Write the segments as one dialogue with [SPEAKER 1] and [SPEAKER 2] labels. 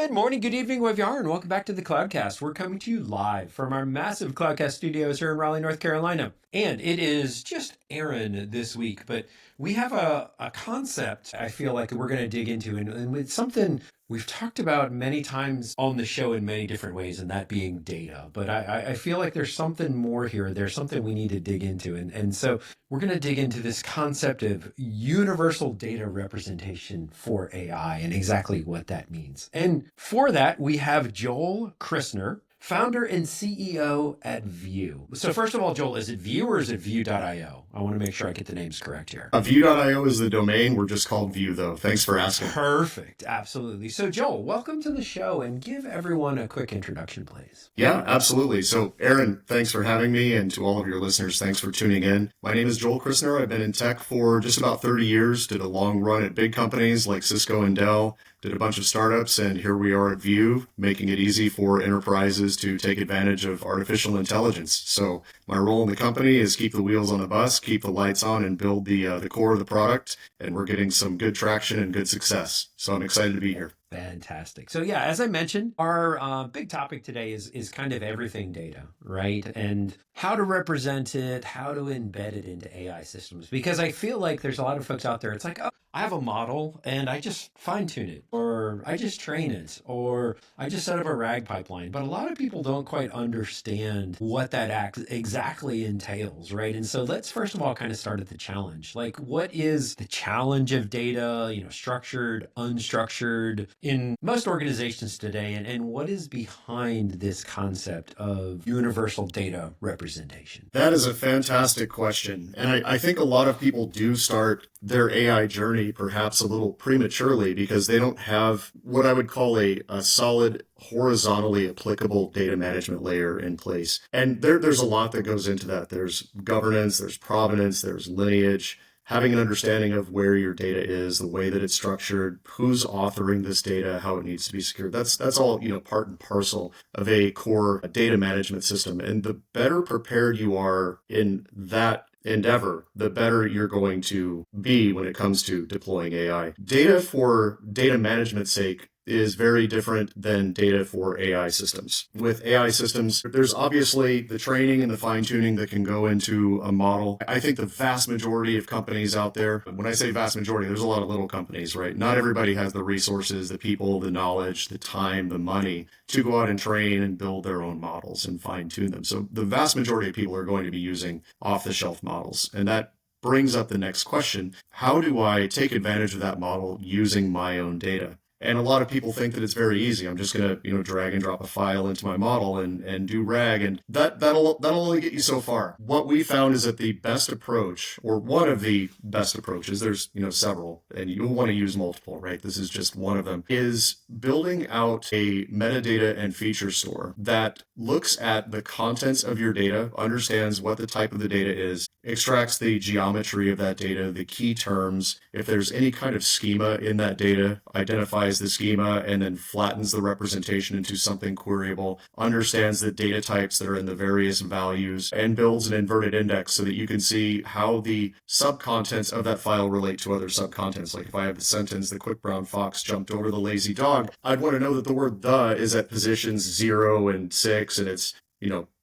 [SPEAKER 1] Good morning, good evening, wherever you are, and welcome back to the Cloudcast. We're coming to you live from our massive Cloudcast studios here in Raleigh, North Carolina. And it is just Aaron this week, but we have a concept I feel like we're going to dig into, and it's something we've talked about many times on the show in many different ways, and that being data. But I feel like there's something more here. There's something we need to dig into. And so we're going to dig into this concept of universal data representation for AI and exactly what that means. And for that, we have Joel Christner, founder and CEO at View. So first of all, Joel, is it View or is it View.io? I want to make sure I get the names correct here.
[SPEAKER 2] View.io is the domain. We're just called View, though. Thanks for asking.
[SPEAKER 1] Perfect. Absolutely. So Joel, welcome to the show and give everyone a quick introduction, please.
[SPEAKER 2] Yeah, absolutely. So Aaron, thanks for having me, and to all of your listeners, thanks for tuning in. My name is Joel Christner. I've been in tech for just about 30 years, did a long run at big companies like Cisco and Dell, did a bunch of startups, and here we are at View, making it easy for enterprises to take advantage of artificial intelligence. So my role in the company is keep the wheels on the bus, keep the lights on, and build the core of the product. And we're getting some good traction and good success. So I'm excited to be here.
[SPEAKER 1] Fantastic. So yeah, as I mentioned, our big topic today is kind of everything data, right? And how to represent it, how to embed it into AI systems. Because I feel like there's a lot of folks out there, it's like, oh, I have a model and I just fine tune it, or I just train it, or I just set up a RAG pipeline. But a lot of people don't quite understand what that exactly entails, right? And so let's first of all kind of start at the challenge. Like, what is the challenge of data, structured, unstructured, in most organizations today, and what is behind this concept of universal data representation?
[SPEAKER 2] That is a fantastic question. And I think a lot of people do start their AI journey perhaps a little prematurely because they don't have what I would call a solid horizontally applicable data management layer in place. And there's a lot that goes into that. There's governance, there's provenance, there's lineage. Having an understanding of where your data is, the way that it's structured, who's authoring this data, how it needs to be secured. That's all, part and parcel of a core data management system. And the better prepared you are in that endeavor, the better you're going to be when it comes to deploying AI. Data for data management's sake is very different than data for AI systems. With AI systems, there's obviously the training and the fine-tuning that can go into a model. I think the vast majority of companies out there, when I say vast majority, there's a lot of little companies, right? Not everybody has the resources, the people, the knowledge, the time, the money to go out and train and build their own models and fine-tune them. So the vast majority of people are going to be using off-the-shelf models. And that brings up the next question. How do I take advantage of that model using my own data? And a lot of people think that it's very easy. I'm just going to, drag and drop a file into my model and do RAG, and that'll only get you so far. What we found is that the best approach, or one of the best approaches, there's several, and you'll want to use multiple, right? This is just one of them, is building out a metadata and feature store that looks at the contents of your data, understands what the type of the data is, extracts the geometry of that data, the key terms. If there's any kind of schema in that data, identifies the schema and then flattens the representation into something queryable, understands the data types that are in the various values, and builds an inverted index so that you can see how the subcontents of that file relate to other subcontents. Like if I have the sentence, the quick brown fox jumped over the lazy dog, I'd want to know that the word the is at positions 0 and 6, and it's,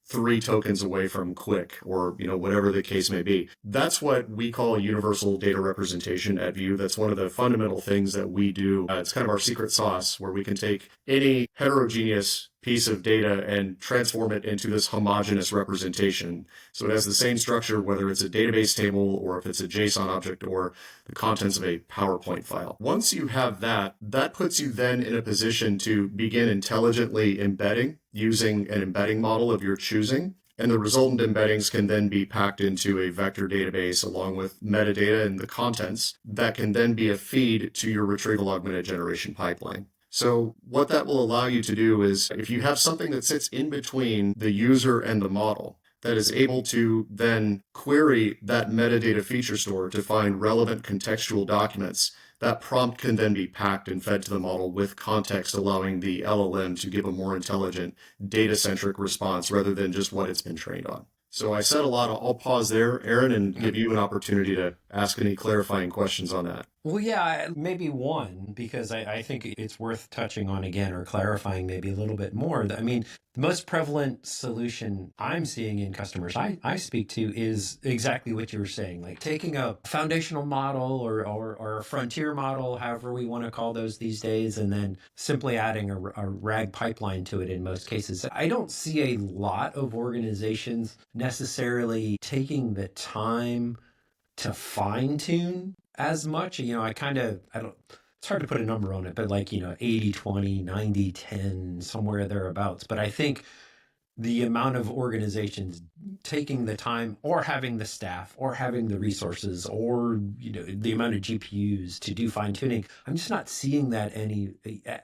[SPEAKER 2] 3 tokens away from quick, or whatever the case may be. That's what we call universal data representation at View. That's one of the fundamental things that we do. It's kind of our secret sauce, where we can take any heterogeneous piece of data and transform it into this homogeneous representation. So it has the same structure, whether it's a database table or if it's a JSON object or the contents of a PowerPoint file. Once you have that, that puts you then in a position to begin intelligently embedding using an embedding model of your choosing. And the resultant embeddings can then be packed into a vector database along with metadata and the contents that can then be a feed to your retrieval augmented generation pipeline. So what that will allow you to do is, if you have something that sits in between the user and the model, that is able to then query that metadata feature store to find relevant contextual documents, that prompt can then be packed and fed to the model with context, allowing the LLM to give a more intelligent, data-centric response rather than just what it's been trained on. So I said a lot. I'll pause there, Aaron, and give you an opportunity to ask any clarifying questions on that.
[SPEAKER 1] Well, yeah, maybe one, because I think it's worth touching on again or clarifying maybe a little bit more. I mean, the most prevalent solution I'm seeing in customers I speak to is exactly what you were saying, like taking a foundational model or a frontier model, however we want to call those these days, and then simply adding a RAG pipeline to it in most cases. I don't see a lot of organizations necessarily taking the time to fine tune as much. I don't, it's hard to put a number on it, but like, 80/20, 90/10, somewhere thereabouts. But I think the amount of organizations taking the time or having the staff or having the resources or, the amount of GPUs to do fine tuning, I'm just not seeing that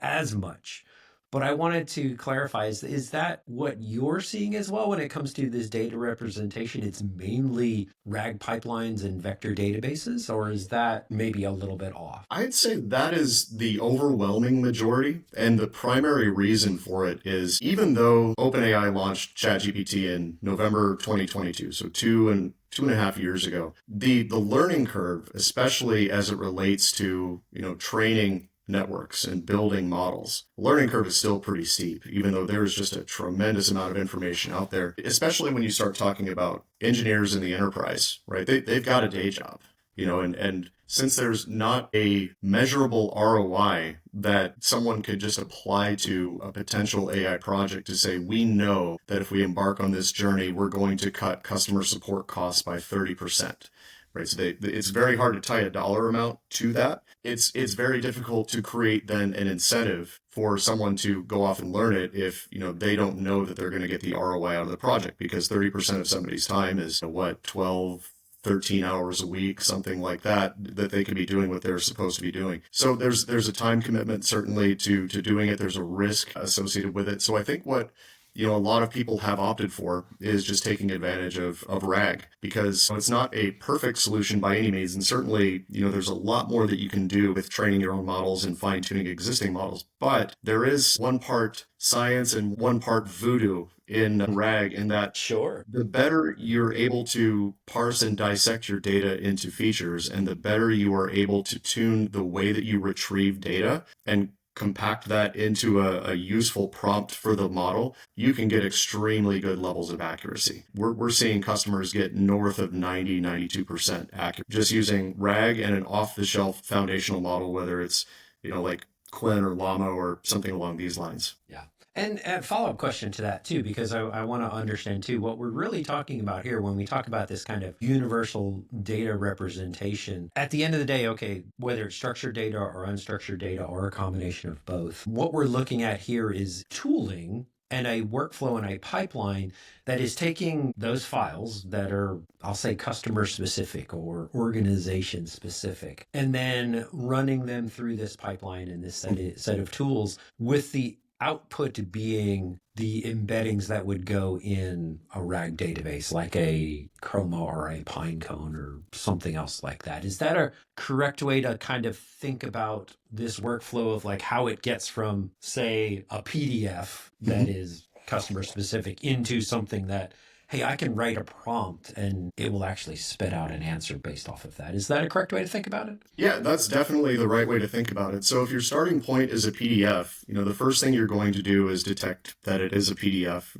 [SPEAKER 1] as much. But I wanted to clarify, is that what you're seeing as well when it comes to this data representation? It's mainly RAG pipelines and vector databases, or is that maybe a little bit off?
[SPEAKER 2] I'd say that is the overwhelming majority. And the primary reason for it is even though OpenAI launched ChatGPT in November 2022, so 2.5 years ago, the learning curve, especially as it relates to, training networks and building models, the learning curve is still pretty steep, even though there's just a tremendous amount of information out there, especially when you start talking about engineers in the enterprise, right? They've got a day job, and since there's not a measurable ROI that someone could just apply to a potential AI project to say, we know that if we embark on this journey, we're going to cut customer support costs by 30%. Right, so it's very hard to tie a dollar amount to that. It's very difficult to create then an incentive for someone to go off and learn it if they don't know that they're going to get the ROI out of the project, because 30% of somebody's time is 12, 13 hours a week, something like that they could be doing what they're supposed to be doing. So there's a time commitment certainly to doing it. There's a risk associated with it. So I think what a lot of people have opted for is just taking advantage of RAG, because it's not a perfect solution by any means. And certainly, there's a lot more that you can do with training your own models and fine tuning existing models. But there is one part science and one part voodoo in RAG, in that
[SPEAKER 1] Sure.
[SPEAKER 2] the better you're able to parse and dissect your data into features, and the better you are able to tune the way that you retrieve data and compact that into a useful prompt for the model, you can get extremely good levels of accuracy. We're seeing customers get north of 92% accurate just using RAG and an off-the-shelf foundational model, whether it's, like Quinn or Llama or something along these lines.
[SPEAKER 1] Yeah. And a follow-up question to that too, because I want to understand too, what we're really talking about here when we talk about this kind of universal data representation. At the end of the day, okay, whether it's structured data or unstructured data or a combination of both, what we're looking at here is tooling and a workflow and a pipeline that is taking those files that are, I'll say, customer specific or organization specific, and then running them through this pipeline and this set of tools, with the output being the embeddings that would go in a RAG database, like a Chroma or a Pinecone or something else like that. Is that a correct way to kind of think about this workflow of like how it gets from, say, a PDF that is customer specific into something that, hey, I can write a prompt and it will actually spit out an answer based off of that? Is that a correct way to think about it?
[SPEAKER 2] Yeah, that's definitely the right way to think about it. So if your starting point is a PDF, the first thing you're going to do is detect that it is a PDF.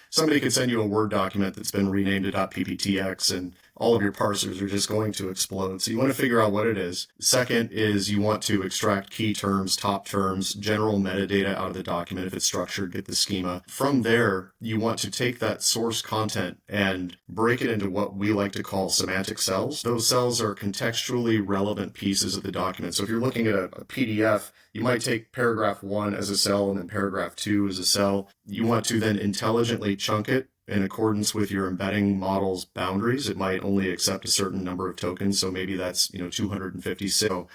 [SPEAKER 2] Somebody could send you a Word document that's been renamed to .pptx, and all of your parsers are just going to explode. So you want to figure out what it is. Second is you want to extract key terms, top terms, general metadata out of the document. If it's structured, get the schema. From there, you want to take that source content and break it into what we like to call semantic cells. Those cells are contextually relevant pieces of the document. So if you're looking at a PDF, you might take paragraph 1 as a cell and then paragraph 2 as a cell. You want to then intelligently chunk it in accordance with your embedding model's boundaries. It might only accept a certain number of tokens, so maybe that's 256. So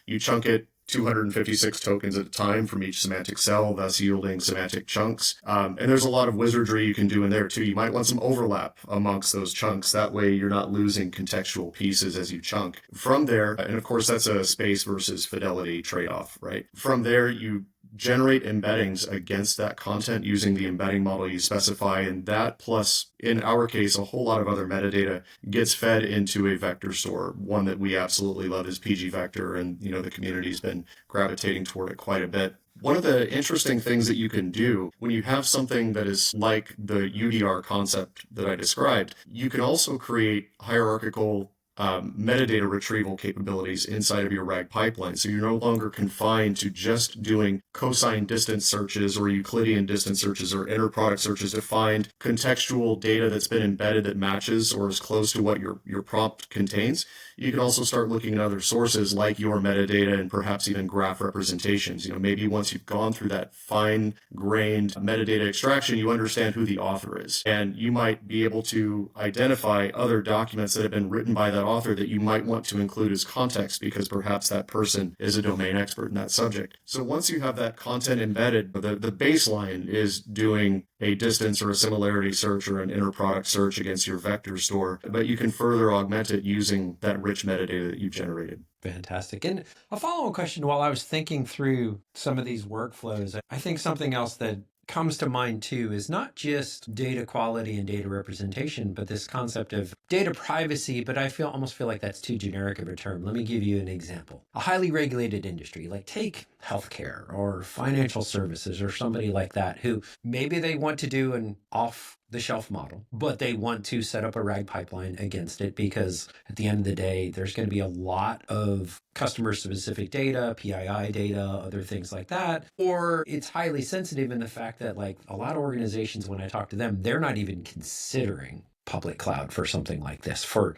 [SPEAKER 2] you chunk it 256 tokens at a time from each semantic cell, thus yielding semantic chunks. And there's a lot of wizardry you can do in there too. You might want some overlap amongst those chunks. That way you're not losing contextual pieces as you chunk. From there, and of course that's a space versus fidelity trade-off, right? From there, you generate embeddings against that content using the embedding model you specify. And that plus, in our case, a whole lot of other metadata gets fed into a vector store. One that we absolutely love is PG Vector, and the community's been gravitating toward it quite a bit. One of the interesting things that you can do when you have something that is like the UDR concept that I described, you can also create hierarchical metadata retrieval capabilities inside of your RAG pipeline. So you're no longer confined to just doing cosine distance searches or Euclidean distance searches or inner product searches to find contextual data that's been embedded that matches or is close to what your prompt contains. You can also start looking at other sources like your metadata and perhaps even graph representations. Maybe once you've gone through that fine-grained metadata extraction, you understand who the author is. And you might be able to identify other documents that have been written by that author that you might want to include as context because perhaps that person is a domain expert in that subject. So once you have that content embedded, the baseline is doing a distance or a similarity search or an inner product search against your vector store, but you can further augment it using that rich metadata that you've generated.
[SPEAKER 1] Fantastic. And a follow-on question, while I was thinking through some of these workflows, I think something else that comes to mind too is not just data quality and data representation, but this concept of data privacy. But I almost feel like that's too generic of a term. Let me give you an example. A highly regulated industry, like take healthcare or financial services or somebody like that, who maybe they want to do an off-the-shelf model, but they want to set up a RAG pipeline against it because at the end of the day, there's going to be a lot of customer-specific data, PII data, other things like that. Or it's highly sensitive in the fact that like a lot of organizations, when I talk to them, they're not even considering public cloud for something like this, for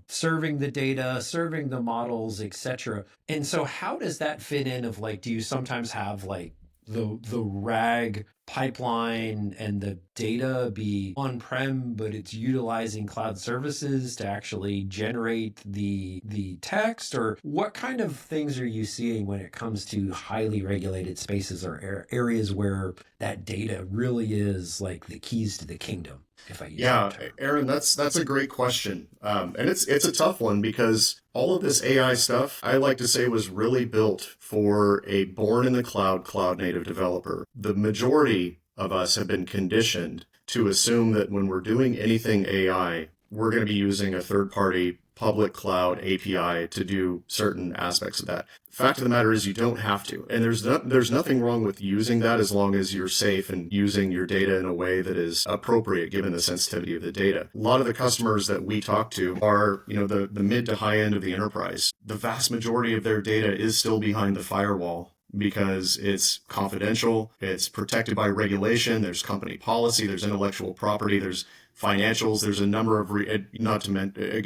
[SPEAKER 1] serving the data, serving the models, etc. And so how does that fit in of like, do you sometimes have like the RAG pipeline and the data be on-prem, but it's utilizing cloud services to actually generate the text? Or what kind of things are you seeing when it comes to highly regulated spaces or areas where that data really is like the keys to the kingdom? If I use that term.
[SPEAKER 2] Aaron, that's a great question. And it's a tough one because all of this AI stuff, I like to say, was really built for a born in the cloud native developer. The majority of us have been conditioned to assume that when we're doing anything AI, we're going to be using a third-party public cloud API to do certain aspects of that. Fact of the matter is you don't have to. And there's nothing wrong with using that as long as you're safe and using your data in a way that is appropriate given the sensitivity of the data. A lot of the customers that we talk to are, the mid to high end of the enterprise. The vast majority of their data is still behind the firewall because it's confidential, it's protected by regulation, there's company policy, there's intellectual property, there's financials, there's a number of,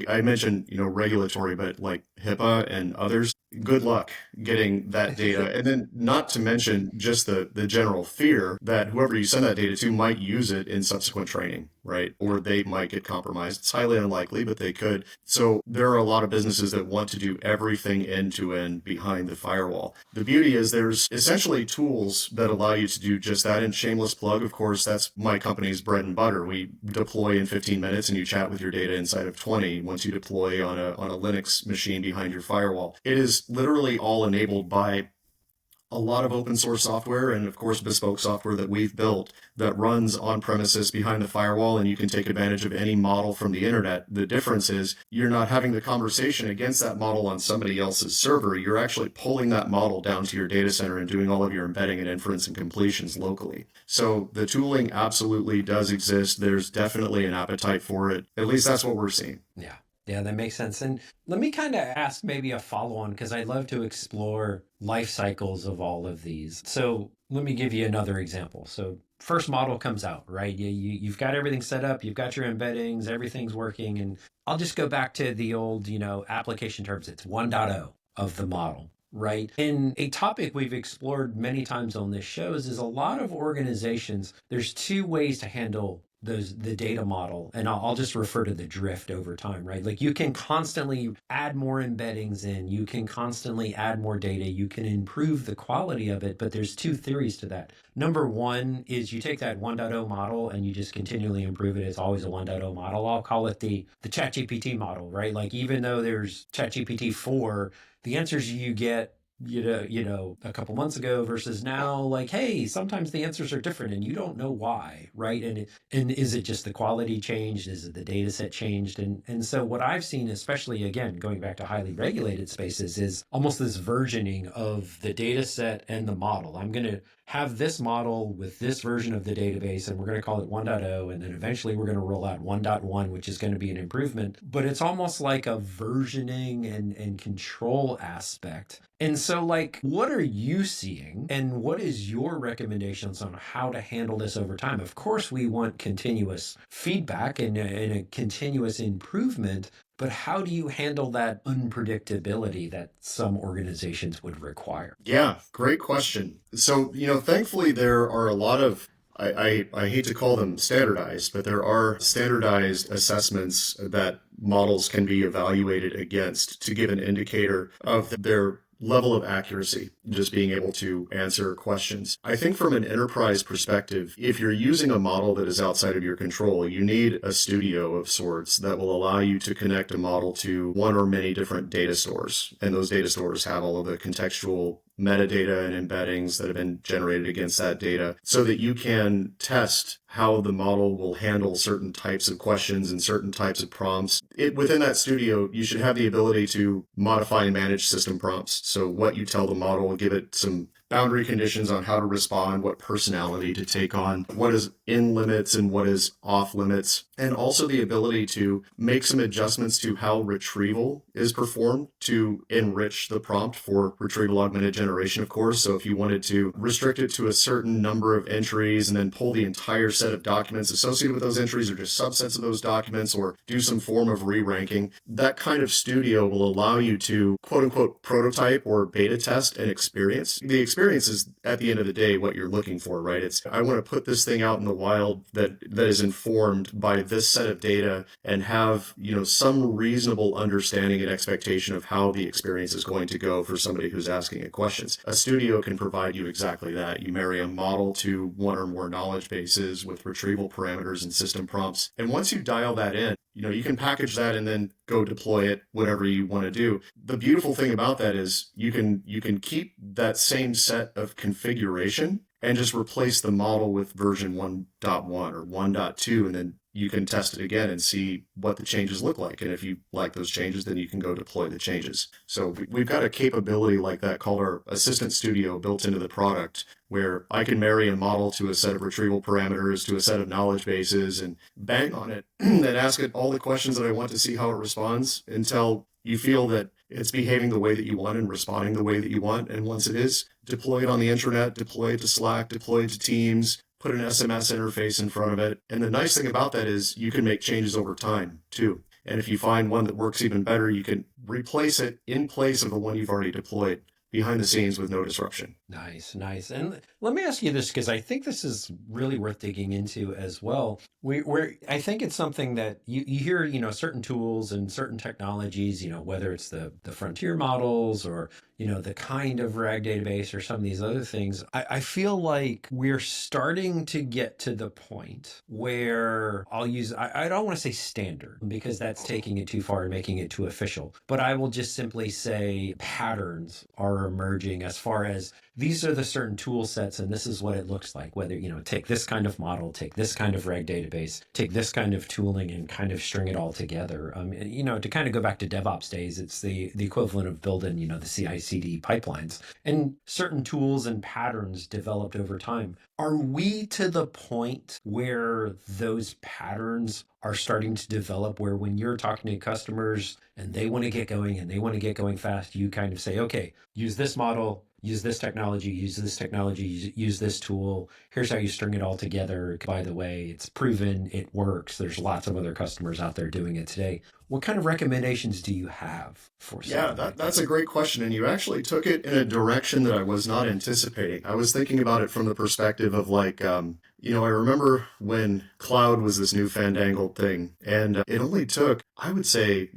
[SPEAKER 2] I mentioned, regulatory, but like HIPAA and others, good luck getting that data. And then not to mention just the general fear that whoever you send that data to might use it in subsequent training, right? Or they might get compromised. It's highly unlikely, but they could. So there are a lot of businesses that want to do everything end to end behind the firewall. The beauty is there's essentially tools that allow you to do just that. And shameless plug, of course, that's my company's bread and butter. We deploy in 15 minutes and you chat with your data inside of 20 once you deploy on a Linux machine behind your firewall. It is literally all enabled by a lot of open source software and of course bespoke software that we've built that runs on premises behind the firewall, and you can take advantage of any model from the internet. The difference is you're not having the conversation against that model on somebody else's server. You're actually pulling that model down to your data center and doing all of your embedding and inference and completions locally. So the tooling absolutely does exist. There's definitely an appetite for it. At least that's what we're seeing.
[SPEAKER 1] Yeah. Yeah, that makes sense. And let me kind of ask maybe a follow-on, because I love to explore life cycles of all of these. So let me give you another example. So first model comes out, right? You've got everything set up, you've got your embeddings, everything's working. And I'll just go back to the old, application terms. It's 1.0 of the model, right? And a topic we've explored many times on this show is a lot of organizations, there's two ways to handle the data model, and I'll just refer to the drift over time, right? Like you can constantly add more embeddings in, you can constantly add more data, you can improve the quality of it, but there's two theories to that. Number one is you take that 1.0 model and you just continually improve it. It's always a 1.0 model. I'll call it the ChatGPT model, right? Like even though there's ChatGPT 4, the answers you get a couple months ago versus now, like, hey, sometimes the answers are different and you don't know why, right? And is it just the quality changed? Is it the data set changed? And so what I've seen, especially again, going back to highly regulated spaces, is almost this versioning of the data set and the model. I'm going to have this model with this version of the database, and we're going to call it 1.0, and then eventually we're going to roll out 1.1, which is going to be an improvement. But it's almost like a versioning and control aspect. And so, like, what are you seeing, and what is your recommendations on how to handle this over time? Of course, we want continuous feedback and a continuous improvement, but how do you handle that unpredictability that some organizations would require?
[SPEAKER 2] Yeah, great question. So, thankfully, there are a lot of, I hate to call them standardized, but there are standardized assessments that models can be evaluated against to give an indicator of their level of accuracy, just being able to answer questions. I think from an enterprise perspective, if you're using a model that is outside of your control, you need a studio of sorts that will allow you to connect a model to one or many different data stores. And those data stores have all of the contextual metadata and embeddings that have been generated against that data so that you can test how the model will handle certain types of questions and certain types of prompts. Within that studio, you should have the ability to modify and manage system prompts. So what you tell the model, give it some boundary conditions on how to respond, what personality to take on, what is in limits and what is off limits, and also the ability to make some adjustments to how retrieval is performed to enrich the prompt for retrieval augmented generation, of course. So if you wanted to restrict it to a certain number of entries and then pull the entire set of documents associated with those entries or just subsets of those documents or do some form of re-ranking, that kind of studio will allow you to quote unquote prototype or beta test an experience. The experience is at the end of the day what you're looking for, right? It's I want to put this thing out in the wild that is informed by this set of data and have, some reasonable understanding and expectation of how the experience is going to go for somebody who's asking it questions. A studio can provide you exactly that. You marry a model to one or more knowledge bases with retrieval parameters and system prompts. And once you dial that in, you can package that and then go deploy it, whatever you want to do. The beautiful thing about that is you can keep that same set of configuration and just replace the model with version 1.1 or 1.2, and then you can test it again and see what the changes look like. And if you like those changes, then you can go deploy the changes. So we've got a capability like that called our Assistant Studio built into the product, where I can marry a model to a set of retrieval parameters, to a set of knowledge bases, and bang on it and ask it all the questions that I want to see how it responds until you feel that it's behaving the way that you want and responding the way that you want. And once it is, deploy it on the intranet, deploy it to Slack, deploy it to Teams, put an SMS interface in front of it. And the nice thing about that is you can make changes over time too. And if you find one that works even better, you can replace it in place of the one you've already deployed behind the scenes with no disruption.
[SPEAKER 1] Nice, nice. And let me ask you this, because I think this is really worth digging into as well. I think it's something that you hear, certain tools and certain technologies, whether it's the frontier models or, the kind of RAG database or some of these other things. I feel like we're starting to get to the point where I don't want to say standard because that's taking it too far and making it too official, but I will just simply say patterns are emerging as far as these are the certain tool sets and this is what it looks like, whether, take this kind of model, take this kind of RAG database, take this kind of tooling and kind of string it all together. To kind of go back to DevOps days, it's the equivalent of building, the CI/CD pipelines and certain tools and patterns developed over time. Are we to the point where those patterns are starting to develop where when you're talking to customers and they want to get going and they want to get going fast, you kind of say, okay, use this model, use this technology, use this tool. Here's how you string it all together. By the way, it's proven, it works. There's lots of other customers out there doing it today. What kind of recommendations do you have for something like
[SPEAKER 2] that's a great question. And you actually took it in a direction that I was not anticipating. I was thinking about it from the perspective of I remember when cloud was this new fandangled thing, and it only took, I would say,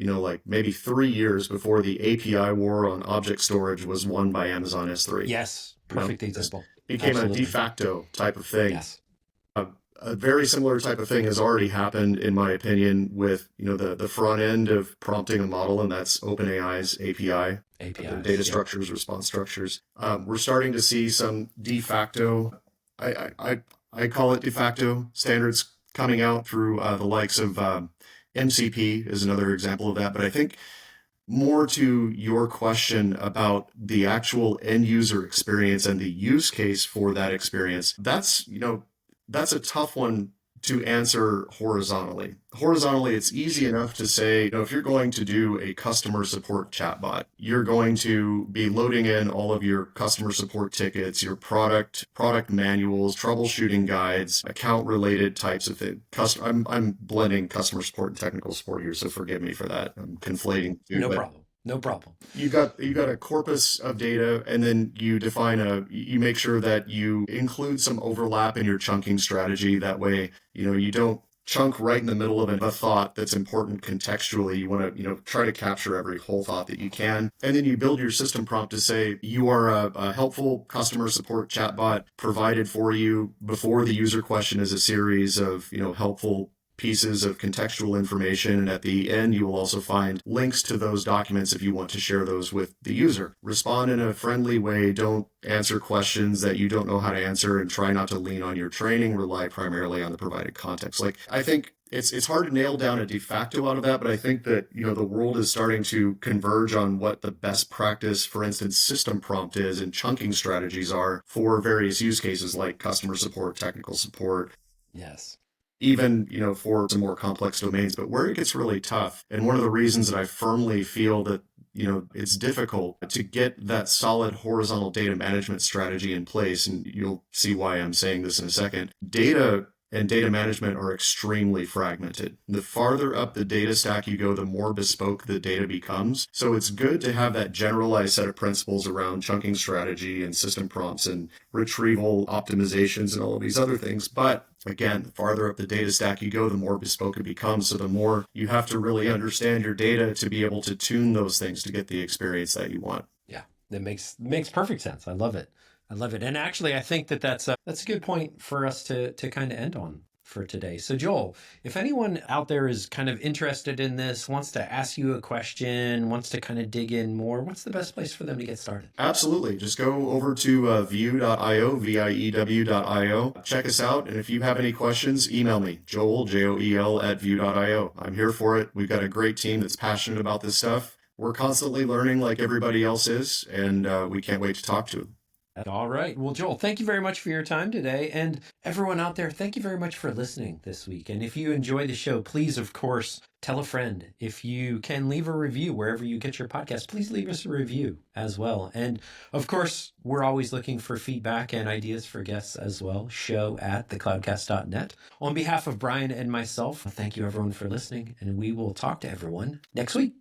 [SPEAKER 2] maybe 3 years before the API war on object storage was won by Amazon S3.
[SPEAKER 1] Yes, perfect example.
[SPEAKER 2] It became a de facto type of thing.
[SPEAKER 1] Yes.
[SPEAKER 2] A very similar type of thing has already happened, in my opinion, with the front end of prompting a model, and that's OpenAI's API, their data structures, response structures. We're starting to see some de facto, I call it de facto standards coming out through the likes of MCP is another example of that. But I think more to your question about the actual end user experience and the use case for that experience, that's a tough one to answer horizontally. Horizontally, it's easy enough to say, if you're going to do a customer support chatbot, you're going to be loading in all of your customer support tickets, your product manuals, troubleshooting guides, account related types of things. I'm blending customer support and technical support here, so forgive me for that. I'm conflating two.
[SPEAKER 1] No problem. No problem.
[SPEAKER 2] You've got a corpus of data, and then you make sure that you include some overlap in your chunking strategy. That way, you don't chunk right in the middle of a thought that's important contextually. You want to, try to capture every whole thought that you can. And then you build your system prompt to say, you are a helpful customer support chatbot provided for you. Before the user question is a series of, helpful pieces of contextual information, and at the end you will also find links to those documents if you want to share those with the user. Respond in a friendly way. Don't answer questions that you don't know how to answer, and try not to lean on your training. Rely primarily on the provided context. I think it's hard to nail down a de facto out of that, but I think that the world is starting to converge on what the best practice, for instance, system prompt is and chunking strategies are for various use cases like customer support, technical support.
[SPEAKER 1] Yes.
[SPEAKER 2] Even, for some more complex domains. But where it gets really tough, and one of the reasons that I firmly feel that, it's difficult to get that solid horizontal data management strategy in place, and you'll see why I'm saying this in a second. Data and data management are extremely fragmented. The farther up the data stack you go, the more bespoke the data becomes. So it's good to have that generalized set of principles around chunking strategy and system prompts and retrieval optimizations and all of these other things. But again, the farther up the data stack you go, the more bespoke it becomes. So the more you have to really understand your data to be able to tune those things to get the experience that you want.
[SPEAKER 1] Yeah, that makes perfect sense. I love it. And actually, I think that's a good point for us to kind of end on for today. So Joel, if anyone out there is kind of interested in this, wants to ask you a question, wants to kind of dig in more, what's the best place for them to get started?
[SPEAKER 2] Absolutely. Just go over to view.io, VIEW.io. Check us out. And if you have any questions, email me, Joel, Joel, at view.io. I'm here for it. We've got a great team that's passionate about this stuff. We're constantly learning like everybody else is, and we can't wait to talk to them.
[SPEAKER 1] All right. Well, Joel, thank you very much for your time today. And everyone out there, thank you very much for listening this week. And if you enjoy the show, please, of course, tell a friend. If you can leave a review wherever you get your podcast, please leave us a review as well. And of course, we're always looking for feedback and ideas for guests as well. show@thecloudcast.net. On behalf of Brian and myself, thank you everyone for listening. And we will talk to everyone next week.